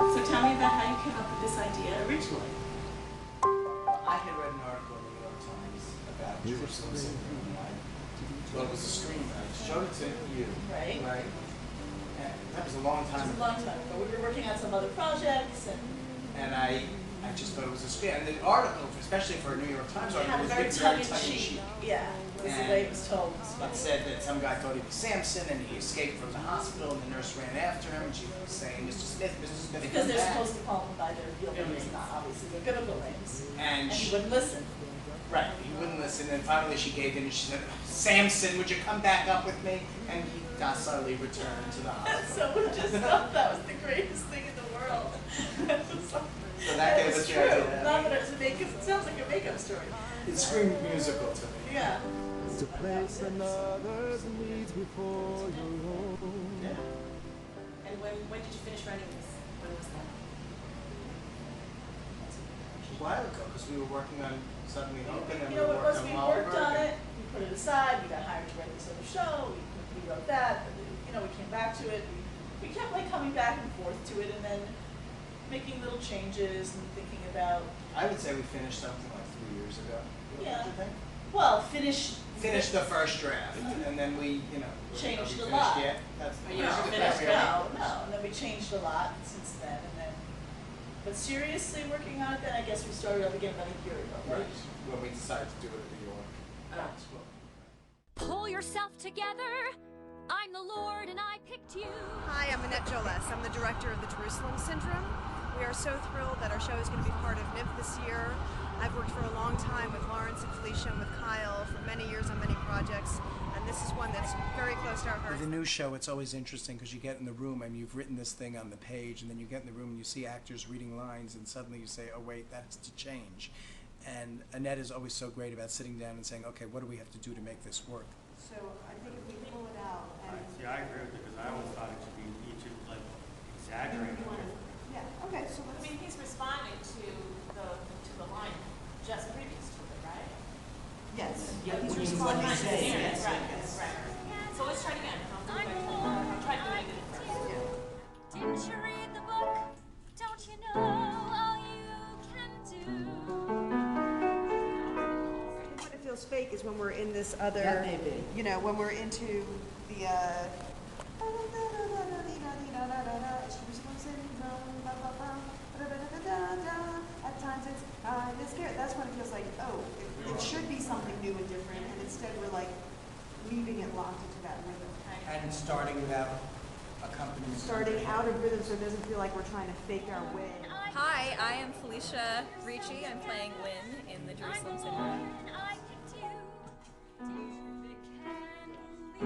So tell me about how you came up with this idea originally. I had read an article in the New York Times about Jerusalem syndrome, and I thought it was a screenplay. I showed it to you. Right. Right. And that was a long time It was a ago. long time ago. We were working on some other projects, And I just thought it was a screen. And the article, especially for a New York Times it had article, a was very written very tongue-in-cheek. tongue-in-cheek. Yeah, it was the And way it was told. It said that some guy thought he was Samson, and he escaped from the hospital, and the nurse ran after him, and she was saying, Mr. Smith, Because come they're back." supposed to call them by their real names, not obviously their biblical names. And And he she, wouldn't listen. right, he wouldn't listen, and finally she gave in, and she said, Samson, would you come back up with me? And he docilely returned to the hospital. So we just thought that was the greatest thing in the world. So that gave us the true. idea. Not that it's a makeup, it sounds like a makeup story. It screamed musical to me. Yeah. To place another's needs before your own. Yeah. And when did you finish writing this? When was that? A while ago, because we were working on Suddenly Open, and You we know were what it was, working we on worked on Wahlberg. it, we put it aside, we got hired to write this other show, we wrote that, you know, we came back to it, we kept like coming back and forth to it and then making little changes and thinking about, I would say we finished something like 3 years ago. Yeah. What do you think? well, finish. Finished the first draft, and then we, you know. Changed are we a lot. finished yet? That's Are you not that's finished? really- No, and then we changed a lot since then, and then, but seriously working on it then, I guess we started up again about a year ago, Right, right? when we decided to do it in New York. That's what- Pull yourself together. I'm the Lord and I picked you. Hi, I'm Annette Joles. I'm the director of the Jerusalem Syndrome. We are so thrilled that our show is going to be part of NYMF this year. I've worked for a long time with Laurence and Felicia and with Kyle for many years on many projects, and this is one that's very close to our hearts. With a new show, it's always interesting because you get in the room and you've written this thing on the page, and then you get in the room and you see actors reading lines, and suddenly you say, oh wait, that's to change. And Annette is always so great about sitting down and saying, okay, what do we have to do to make this work? So I think if we pull it out and... See, I agree with it because I always thought it should be each of like exaggerated. Yeah, okay, so I mean, he's responding to the line just previous to it, right? Yes. He's responding to the right. So let's try it again. I'll try doing it first. Didn't you read the book? Don't you know all you can do? When it feels fake is when we're in this other, you know, when we're into the, at times it's kind of scary. That's when it feels like, oh, it should be something new and different, and instead we're like leaving it locked into that rhythm. And starting without accompaniment. Starting out of rhythm so it doesn't feel like we're trying to fake our way. Hi, I am Felicia Ricci. I'm playing Lynn in the Jerusalem Syndrome. And I picked you.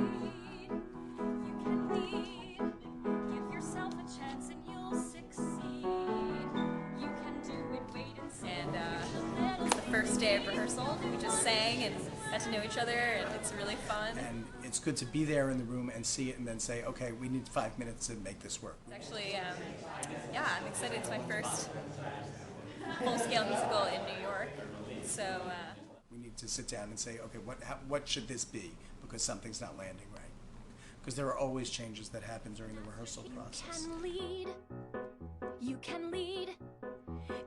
You can lead. Give yourself a chance and you'll succeed. You can do it, wait and see. And it's the first day of rehearsal. We just sang and got to know each other, and it's really fun. And it's good to be there in the room and see it and then say, okay, we need 5 minutes to make this work. It's actually, yeah, I'm excited. It's my first full-scale musical in New York. So, We need to sit down and say, okay, what should this be? Because something's not landing right. Because there are always changes that happen during the rehearsal process. You can lead. You can lead.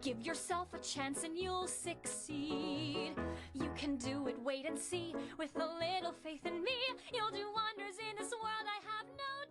Give yourself a chance and you'll succeed. You can do it, wait and see. With a little faith in me, you'll do wonders in this world. I have no